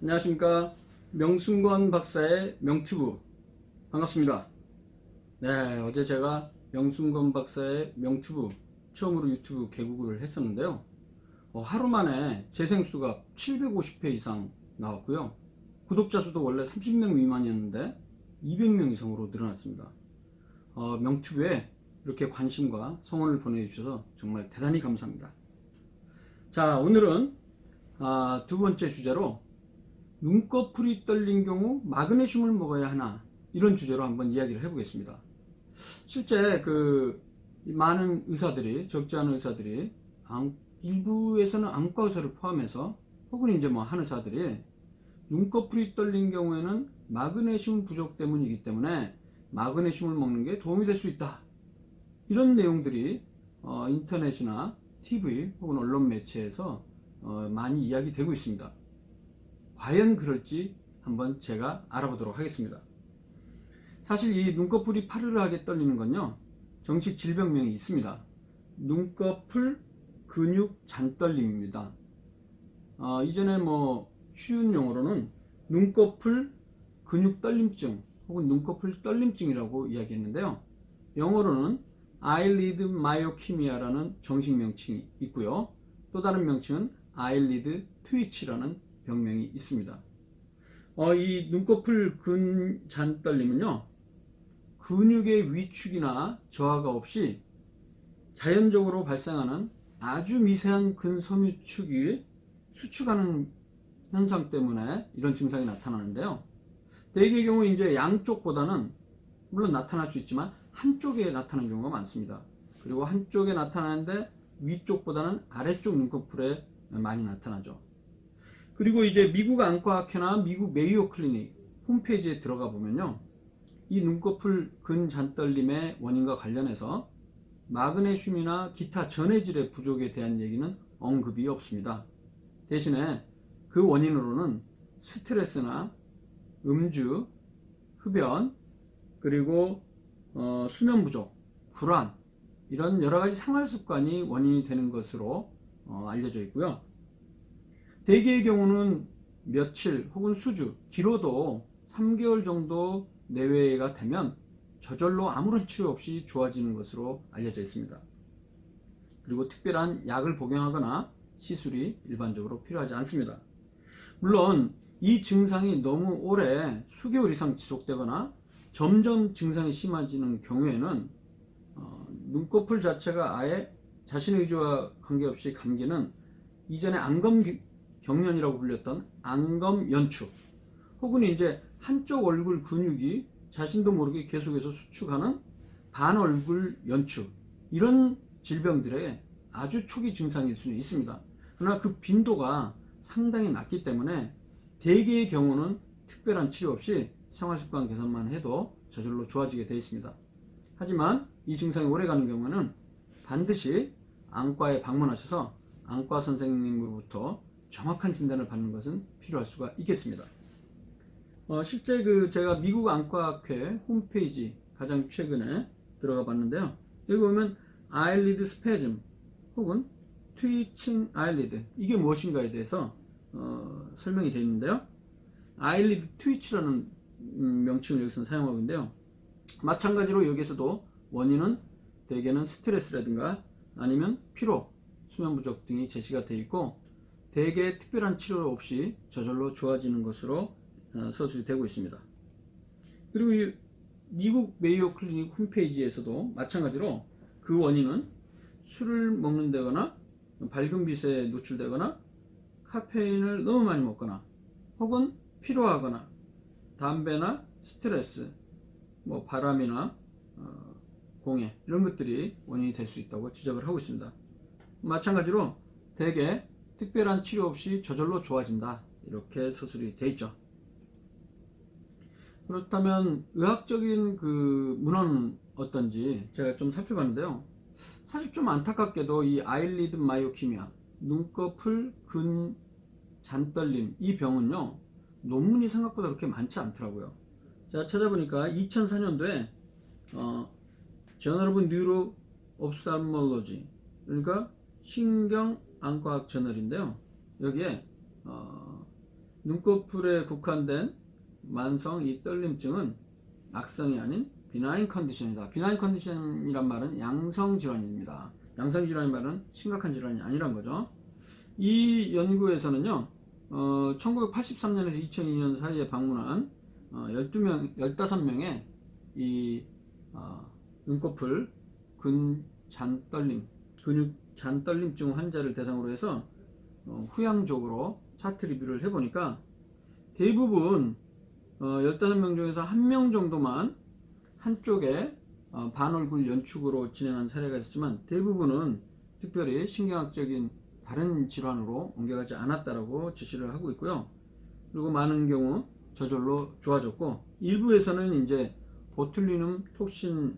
안녕하십니까. 명순권 박사의 명튜브 반갑습니다. 네, 어제 제가 명순권 박사의 명튜브 처음으로 유튜브 개국을 했었는데요. 하루 만에 재생수가 750회 이상 나왔고요. 구독자 수도 원래 30명 미만이었는데 200명 이상으로 늘어났습니다. 명튜브에 이렇게 관심과 성원을 보내주셔서 정말 대단히 감사합니다. 자, 오늘은 두 번째 주제로 눈꺼풀이 떨린 경우 마그네슘을 먹어야 하나, 이런 주제로 한번 이야기를 해보겠습니다. 실제 많은 의사들이, 적지 않은 의사들이, 일부에서는 안과 의사를 포함해서 혹은 이제 한의사들이 눈꺼풀이 떨린 경우에는 마그네슘 부족 때문이기 때문에 마그네슘을 먹는 게 도움이 될 수 있다, 이런 내용들이 인터넷이나 TV 혹은 언론 매체에서 많이 이야기되고 있습니다. 과연 그럴지 한번 제가 알아보도록 하겠습니다. 사실 이 눈꺼풀이 파르르하게 떨리는 건요, 정식 질병명이 있습니다. 눈꺼풀 근육 잔떨림입니다. 이전에 쉬운 용어로는 눈꺼풀 근육 떨림증 혹은 눈꺼풀 떨림증이라고 이야기했는데요. 영어로는 eyelid myokimia라는 정식 명칭이 있고요. 또 다른 명칭은 eyelid twitch라는 병명이 있습니다. 이 눈꺼풀 근잔떨림은요, 근육의 위축이나 저하가 없이 자연적으로 발생하는 아주 미세한 근섬유축이 수축하는 현상 때문에 이런 증상이 나타나는데요. 대개의 경우 이제 양쪽보다는 물론 나타날 수 있지만 한쪽에 나타나는 경우가 많습니다. 그리고 한쪽에 나타나는데 위쪽보다는 아래쪽 눈꺼풀에 많이 나타나죠. 그리고 이제 미국 안과학회나 미국 메이오 클리닉 홈페이지에 들어가 보면요, 이 눈꺼풀 근잔떨림의 원인과 관련해서 마그네슘이나 기타 전해질의 부족에 대한 얘기는 언급이 없습니다. 대신에 그 원인으로는 스트레스나 음주, 흡연, 그리고 수면 부족, 불안, 이런 여러 가지 생활 습관이 원인이 되는 것으로 알려져 있고요. 대개의 경우는 며칠 혹은 수주, 길어도 3개월 정도 내외가 되면 저절로 아무런 치료 없이 좋아지는 것으로 알려져 있습니다. 그리고 특별한 약을 복용하거나 시술이 일반적으로 필요하지 않습니다. 물론 이 증상이 너무 오래 수개월 이상 지속되거나 점점 증상이 심해지는 경우에는 눈꺼풀 자체가 아예 자신의 의지와 관계없이 감기는 이전에 안검경련이라고 불렸던 안검연축, 혹은 이제 한쪽 얼굴 근육이 자신도 모르게 계속해서 수축하는 반얼굴 연축, 이런 질병들의 아주 초기 증상일 수는 있습니다. 그러나 그 빈도가 상당히 낮기 때문에 대개의 경우는 특별한 치료 없이 생활습관 개선만 해도 저절로 좋아지게 되어 있습니다. 하지만 이 증상이 오래가는 경우는 반드시 안과에 방문하셔서 안과 선생님으로부터 정확한 진단을 받는 것은 필요할 수가 있겠습니다. 실제 제가 미국 안과학회 홈페이지 가장 최근에 들어가 봤는데요. 여기 보면 eyelid spasm 혹은 twitching eyelid, 이게 무엇인가에 대해서 설명이 되어 있는데요. eyelid twitch라는 명칭을 여기서는 사용하고 있는데요. 마찬가지로 여기에서도 원인은 대개는 스트레스라든가 아니면 피로, 수면 부족 등이 제시가 되어 있고, 대개 특별한 치료 없이 저절로 좋아지는 것으로 서술이 되고 있습니다. 그리고 이 미국 메이오 클리닉 홈페이지에서도 마찬가지로 그 원인은 술을 먹는다거나 밝은 빛에 노출되거나 카페인을 너무 많이 먹거나 혹은 피로하거나 담배나 스트레스, 바람이나 공해, 이런 것들이 원인이 될 수 있다고 지적을 하고 있습니다. 마찬가지로 대개 특별한 치료 없이 저절로 좋아진다, 이렇게 서술이 되어 있죠. 그렇다면 의학적인 문헌은 어떤지 제가 좀 살펴봤는데요. 사실 좀 안타깝게도 이 eyelid myokimia, 눈꺼풀 근잔떨림, 이 병은요, 논문이 생각보다 그렇게 많지 않더라고요. 제가 찾아보니까 2004년도에 Journal of Neuro-Ophthalmology, 그러니까 신경안과학 저널인데요. 여기에 눈꺼풀에 국한된 만성 이 떨림증은 악성이 아닌 비나인 컨디션이다. 비나인 컨디션이란 말은 양성 질환입니다. 양성 질환이 말은 심각한 질환이 아니란 거죠. 이 연구에서는요, 1983년에서 2002년 사이에 방문한 15명의 이 눈꺼풀 근잔떨림, 근육 잔떨림증 환자를 대상으로 해서 후양적으로 차트 리뷰를 해보니까 대부분 15명 중에서 1명 정도만 한쪽에 반얼굴 연축으로 진행한 사례가 있었지만 대부분은 특별히 신경학적인 다른 질환으로 옮겨가지 않았다라고 제시를 하고 있고요. 그리고 많은 경우 저절로 좋아졌고, 일부에서는 이제 보툴리눔 톡신,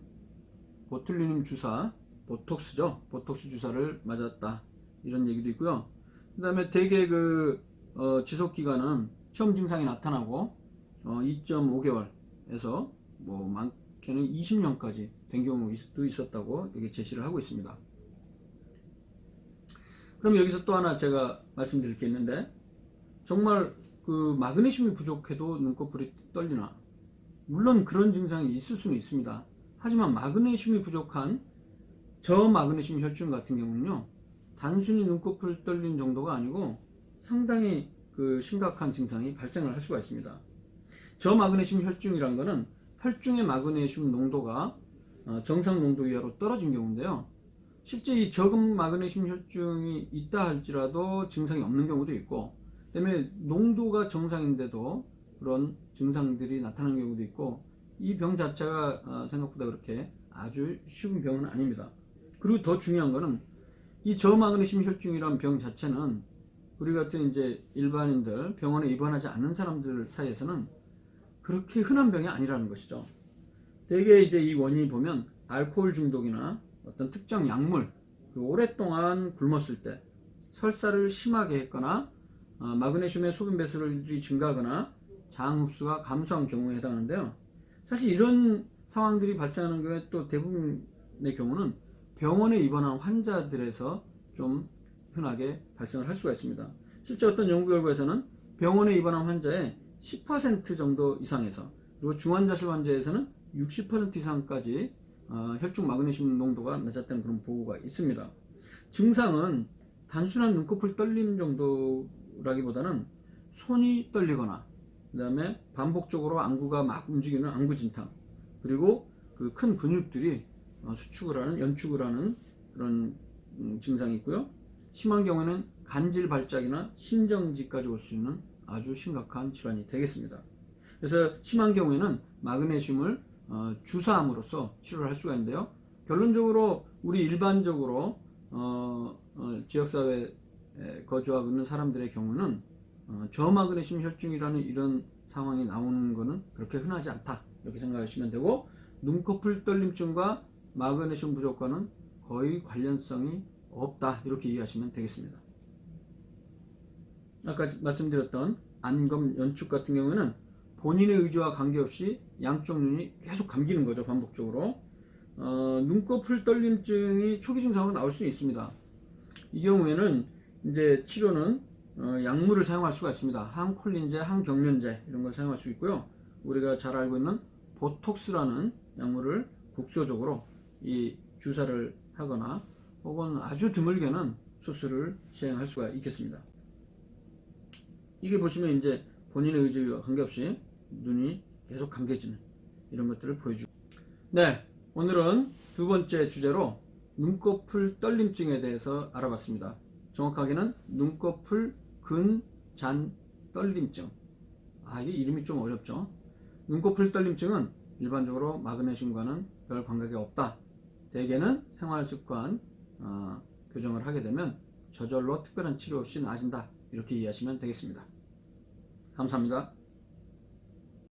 보툴리눔 주사, 보톡스죠. 보톡스 주사를 맞았다, 이런 얘기도 있고요. 그 다음에 대개 지속 기간은 처음 증상이 나타나고 2.5개월에서 뭐 많게는 20년까지 된 경우도 있었다고 여기 제시를 하고 있습니다. 그럼 여기서 또 하나 제가 말씀드릴 게 있는데, 정말 마그네슘이 부족해도 눈꺼풀이 떨리나? 물론 그런 증상이 있을 수는 있습니다. 하지만 마그네슘이 부족한 저마그네슘 혈증 같은 경우는요, 단순히 눈꺼풀 떨리는 정도가 아니고 상당히 심각한 증상이 발생을 할 수가 있습니다. 저마그네슘 혈증이란 거는 혈중의 마그네슘 농도가 정상 농도 이하로 떨어진 경우인데요. 실제 이 적은 마그네슘 혈증이 있다 할지라도 증상이 없는 경우도 있고, 그다음에 농도가 정상인데도 그런 증상들이 나타나는 경우도 있고, 이 병 자체가 생각보다 그렇게 아주 쉬운 병은 아닙니다. 그리고 더 중요한 거는 이 저마그네슘 혈증이란 병 자체는 우리 같은 이제 일반인들, 병원에 입원하지 않는 사람들 사이에서는 그렇게 흔한 병이 아니라는 것이죠. 대개 이제 이 원인이 보면 알코올 중독이나 어떤 특정 약물, 오랫동안 굶었을 때, 설사를 심하게 했거나 마그네슘의 소변 배출이 증가하거나 장 흡수가 감소한 경우에 해당하는데요. 사실 이런 상황들이 발생하는 경우에 또 대부분의 경우는 병원에 입원한 환자들에서 좀 흔하게 발생을 할 수가 있습니다. 실제 어떤 연구 결과에서는 병원에 입원한 환자의 10% 정도 이상에서, 그리고 중환자실 환자에서는 60% 이상까지 혈중 마그네슘 농도가 낮았다는 그런 보고가 있습니다. 증상은 단순한 눈꺼풀 떨림 정도라기보다는 손이 떨리거나, 그 다음에 반복적으로 안구가 막 움직이는 안구진탕, 그리고 그 큰 근육들이 수축을 하는, 연축을 하는 그런 증상이 있고요. 심한 경우에는 간질 발작이나 심정지까지 올 수 있는 아주 심각한 질환이 되겠습니다. 그래서 심한 경우에는 마그네슘을 주사함으로써 치료를 할 수가 있는데요. 결론적으로 우리 일반적으로 지역사회에 거주하고 있는 사람들의 경우는 저마그네슘 혈증이라는 이런 상황이 나오는 것은 그렇게 흔하지 않다, 이렇게 생각하시면 되고, 눈꺼풀 떨림증과 마그네슘 부족과는 거의 관련성이 없다, 이렇게 이해하시면 되겠습니다. 아까 말씀드렸던 안검 연축 같은 경우는 본인의 의지와 관계없이 양쪽 눈이 계속 감기는 거죠, 반복적으로. 눈꺼풀 떨림증이 초기 증상으로 나올 수 있습니다. 이 경우에는 이제 치료는 약물을 사용할 수가 있습니다. 항콜린제, 항경련제 이런 걸 사용할 수 있고요. 우리가 잘 알고 있는 보톡스라는 약물을 국소적으로 이 주사를 하거나, 혹은 아주 드물게는 수술을 시행할 수가 있겠습니다. 이게 보시면 이제 본인의 의지와 관계없이 눈이 계속 감겨지는 이런 것들을 보여주고, 네, 오늘은 두 번째 주제로 눈꺼풀 떨림증에 대해서 알아봤습니다. 정확하게는 눈꺼풀 근잔 떨림증. 이게 이름이 좀 어렵죠. 눈꺼풀 떨림증은 일반적으로 마그네슘과는 별 관계가 없다. 대개는 생활습관 교정을 하게 되면 저절로 특별한 치료 없이 나아진다, 이렇게 이해하시면 되겠습니다. 감사합니다.